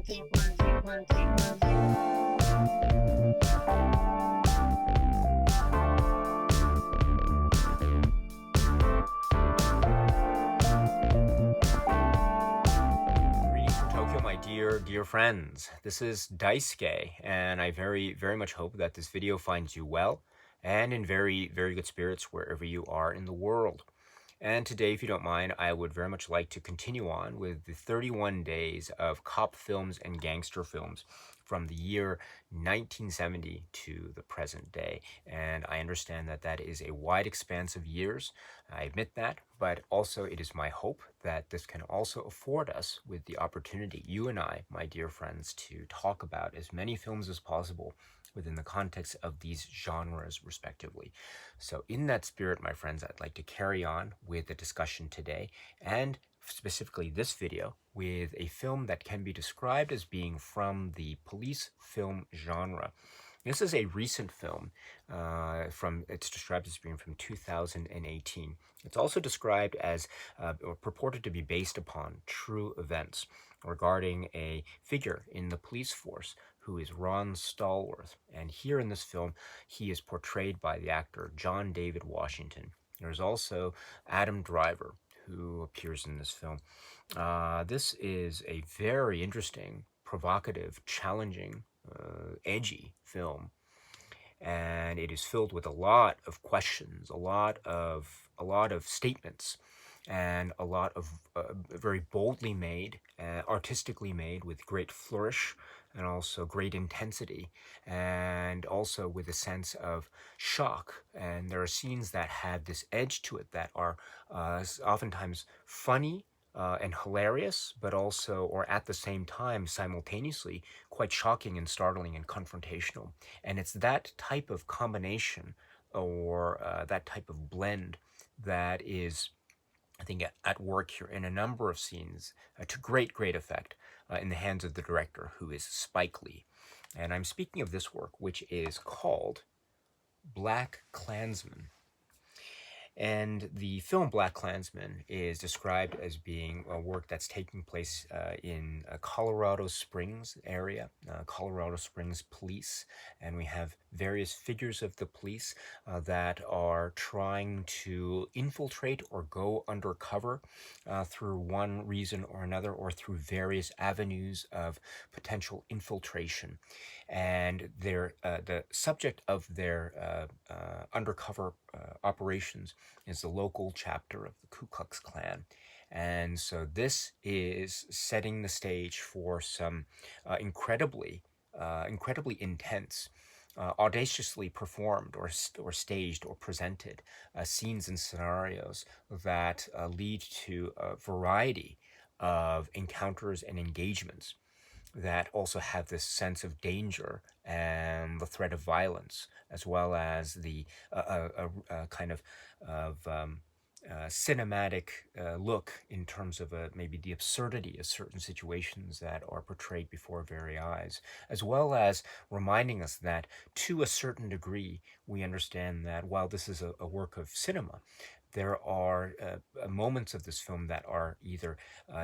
Dear friends, this is Daisuke, and I very much hope that this video finds you well and in very good spirits wherever you are in the world. And today, if you don't mind, I would very much like to continue on with the 31 days of cop films and gangster films from the year 1970 to the present day. And I understand that that is a wide expanse of years. I admit that, but also it is my hope that this can also afford us with the opportunity, you and I, my dear friends, to talk about as many films as possible within the context of these genres respectively. So in that spirit, my friends, I'd like to carry on with the discussion today, and specifically this video, with a film that can be described as being from the police film genre. This is a recent film it's described as being from 2018. It's also described as, or purported to be based upon true events regarding a figure in the police force who is Ron Stallworth. And here in this film, he is portrayed by the actor John David Washington. There's also Adam Driver, who appears in this film. This is a very interesting, provocative, challenging, edgy film, and it is filled with a lot of questions, a lot of statements, and a lot of very boldly made, artistically made, with great flourish and also great intensity, and also with a sense of shock. And there are scenes that have this edge to it that are oftentimes funny and hilarious, but also, or at the same time, simultaneously, quite shocking and startling and confrontational. And it's that type of combination, or that type of blend, that is, I think, at work here in a number of scenes to great effect in the hands of the director, who is Spike Lee. And I'm speaking of this work, which is called BlacKkKlansman. And the film BlacKkKlansman is described as being a work that's taking place in Colorado Springs area, Colorado Springs police. And we have various figures of the police that are trying to infiltrate or go undercover through one reason or another, or through various avenues of potential infiltration. And the subject of their undercover operations is the local chapter of the Ku Klux Klan. And so this is setting the stage for some incredibly intense, audaciously performed or staged or presented scenes and scenarios that lead to a variety of encounters and engagements that also have this sense of danger and the threat of violence, as well as the kind of cinematic look in terms of maybe the absurdity of certain situations that are portrayed before our very eyes, as well as reminding us that to a certain degree we understand that while this is a work of cinema, there are moments of this film that are either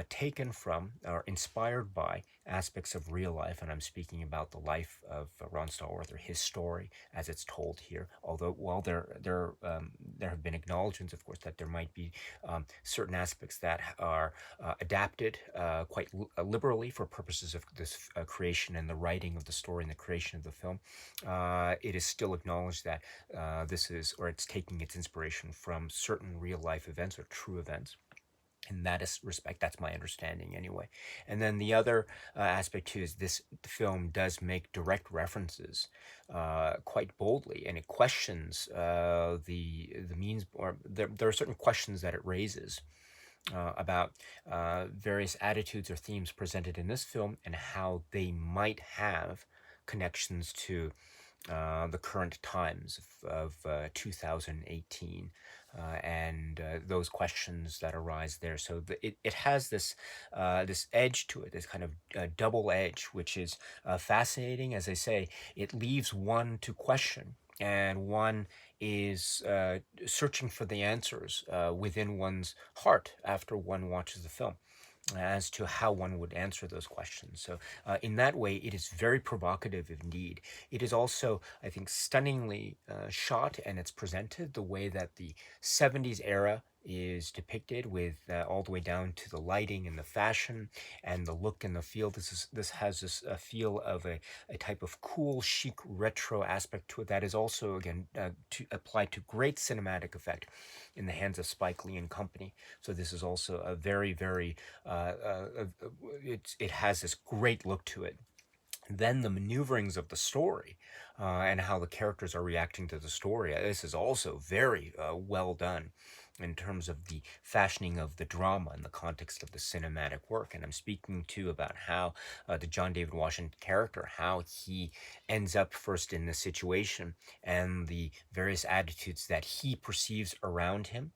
taken from or inspired by aspects of real life, and I'm speaking about the life of Ron Stallworth, or his story as it's told here. Although, while there have been acknowledgments, of course, that there might be certain aspects that are adapted quite liberally for purposes of this creation and the writing of the story and the creation of the film, it is still acknowledged that this is, or it's taking its inspiration from certain real life events or true events. In that respect, that's my understanding anyway. And then the other aspect too is this film does make direct references quite boldly, and it questions the means, or there are certain questions that it raises about various attitudes or themes presented in this film and how they might have connections to the current times of 2018 and those questions that arise there. So it has this this edge to it, this kind of double edge, which is fascinating. As I say, it leaves one to question, and one is searching for the answers within one's heart after one watches the film. as to how one would answer those questions. So, in that way, it is very provocative indeed. It is also, I think, stunningly shot, and it's presented the way that the 70s era is depicted, with all the way down to the lighting and the fashion and the look and the feel. This has this feel of a type of cool, chic, retro aspect to it that is also, again, to applied to great cinematic effect in the hands of Spike Lee and company. So this is also a very, very it has this great look to it. Then the maneuverings of the story and how the characters are reacting to the story. This is also very well done in terms of the fashioning of the drama in the context of the cinematic work. And I'm speaking too about how the John David Washington character, how he ends up first in this situation and the various attitudes that he perceives around him,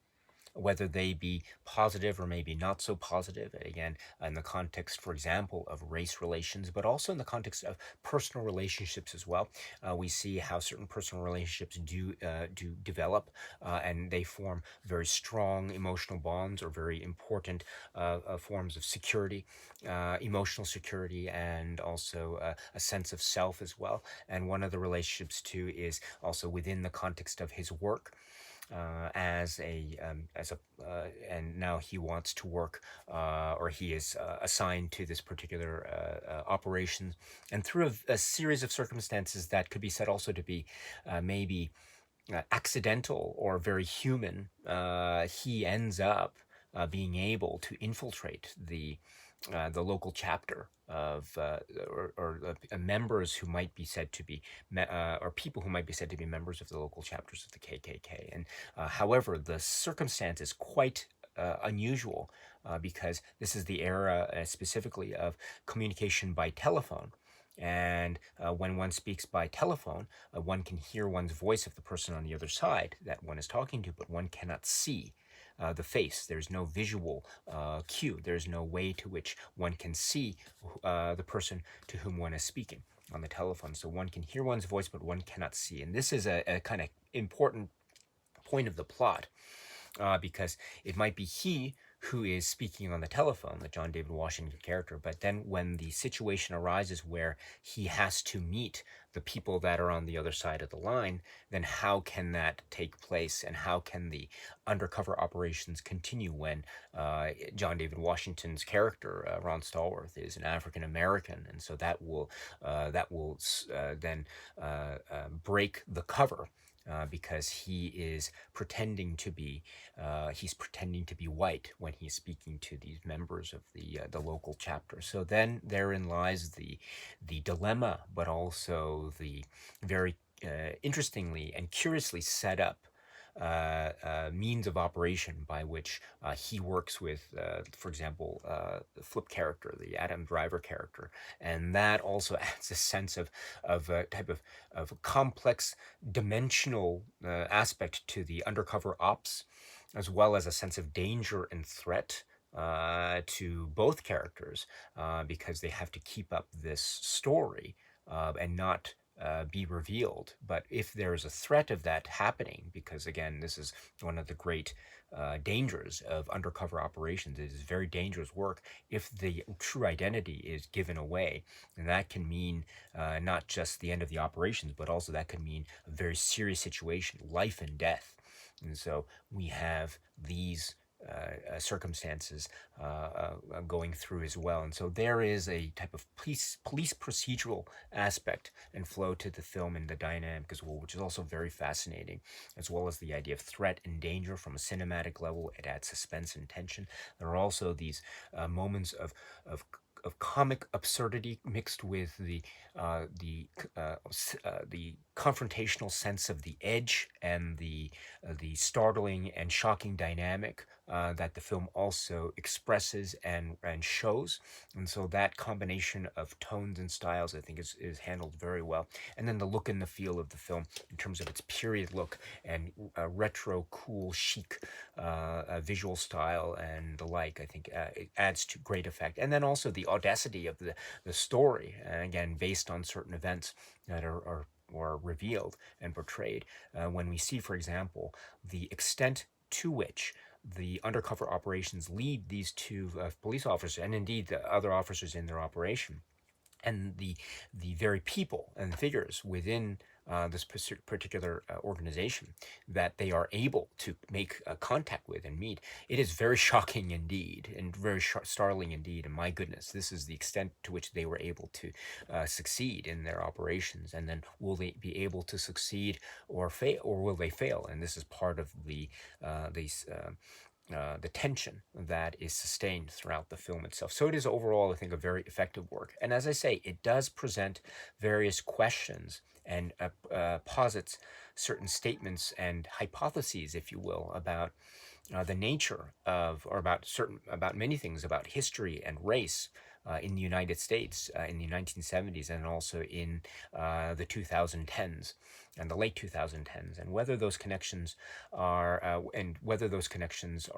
whether they be positive or maybe not so positive. Again, in the context, for example, of race relations, but also in the context of personal relationships as well. We see how certain personal relationships do develop, and they form very strong emotional bonds or very important forms of security, emotional security, and also a sense of self as well. And one of the relationships too is also within the context of his work and now he wants to work, or he is assigned to this particular operation, and through a series of circumstances that could be said also to be maybe accidental or very human, he ends up being able to infiltrate the local chapter of members who might be said to be or people who might be said to be members of the local chapters of the KKK. And however, the circumstance is quite unusual because this is the era specifically of communication by telephone. And when one speaks by telephone, one can hear one's voice of the person on the other side that one is talking to, but one cannot see the face. There's no visual cue. There's no way to which one can see the person to whom one is speaking on the telephone. So one can hear one's voice, but one cannot see. And this is a kind of important point of the plot because it might be he who is speaking on the telephone, the John David Washington character, but then when the situation arises where he has to meet the people that are on the other side of the line, then how can that take place, and how can the undercover operations continue when John David Washington's character, Ron Stallworth, is an African American, and so that will then break the cover. Because he is pretending to be white when he's speaking to these members of the local chapter. So then therein lies the dilemma, but also the very interestingly and curiously set up means of operation by which he works with, for example, the Flip character, the Adam Driver character, and that also adds a sense of a type of complex dimensional aspect to the undercover ops, as well as a sense of danger and threat to both characters, because they have to keep up this story and not be revealed. But if there is a threat of that happening, because again, this is one of the great dangers of undercover operations, it is very dangerous work if the true identity is given away. And that can mean not just the end of the operations, but also that could mean a very serious situation, life and death. And so we have these circumstances going through as well. And so there is a type of police procedural aspect and flow to the film and the dynamic as well, which is also very fascinating, as well as the idea of threat and danger from a cinematic level. It adds suspense and tension. There are also these moments of comic absurdity mixed with the confrontational sense of the edge and the startling and shocking dynamic that the film also expresses and shows. And so that combination of tones and styles, I think, is handled very well. And then the look and the feel of the film in terms of its period look and retro, cool, chic visual style and the like, I think it adds to great effect. And then also the audacity of the story, again, based on certain events that are revealed and portrayed. When we see, for example, the extent to which the undercover operations lead, these two police officers, and indeed the other officers in their operation, and the very people and figures within this particular organization that they are able to make contact with and meet, it is very shocking indeed, and very startling indeed. And my goodness, this is the extent to which they were able to succeed in their operations. And then will they be able to succeed or fail, or will they fail? And this is part of the tension that is sustained throughout the film itself. So it is overall, I think, a very effective work. And as I say, it does present various questions and posits certain statements and hypotheses, if you will, about the nature of, or about many things, about history and race in the United States in the 1970s, and also in the 2010s and the late 2010s, and whether those connections are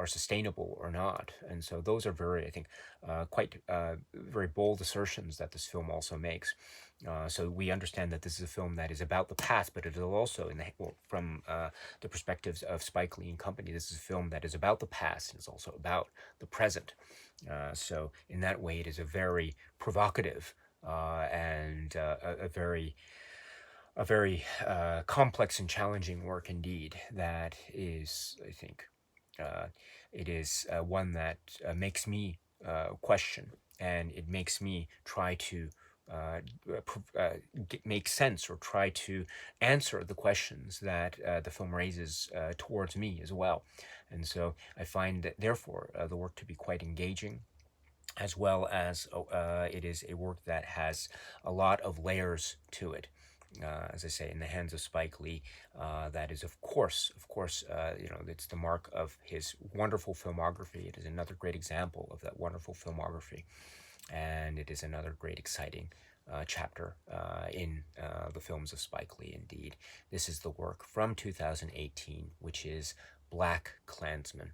sustainable or not. And so those are very, I think, quite very bold assertions that this film also makes. So we understand that this is a film that is about the past, but it is also, from the perspectives of Spike Lee and company, this is a film that is about the past and is also about the present. So in that way, it is a very provocative and a very complex and challenging work indeed. That is, I think, it is one that makes me question, and it makes me try to make sense, or try to answer the questions that the film raises towards me as well. And so I find that, therefore, the work to be quite engaging, as well as it is a work that has a lot of layers to it. As I say, in the hands of Spike Lee, that is, of course, it's the mark of his wonderful filmography. It is another great example of that wonderful filmography, and it is another great, exciting chapter in the films of Spike Lee. Indeed, this is the work from 2018, which is BlacKkKlansman.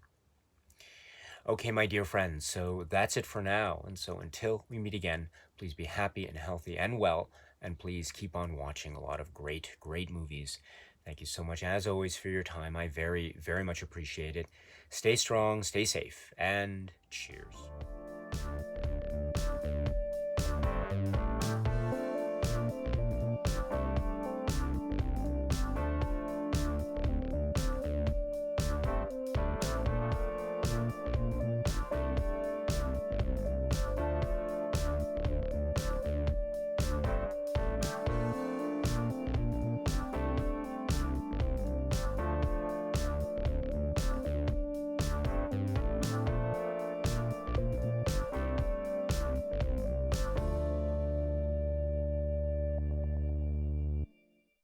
Okay, my dear friends, so that's it for now. And so until we meet again, please be happy and healthy and well, and please keep on watching a lot of great, great movies. Thank you so much, as always, for your time. I very, very much appreciate it. Stay strong, stay safe, and cheers.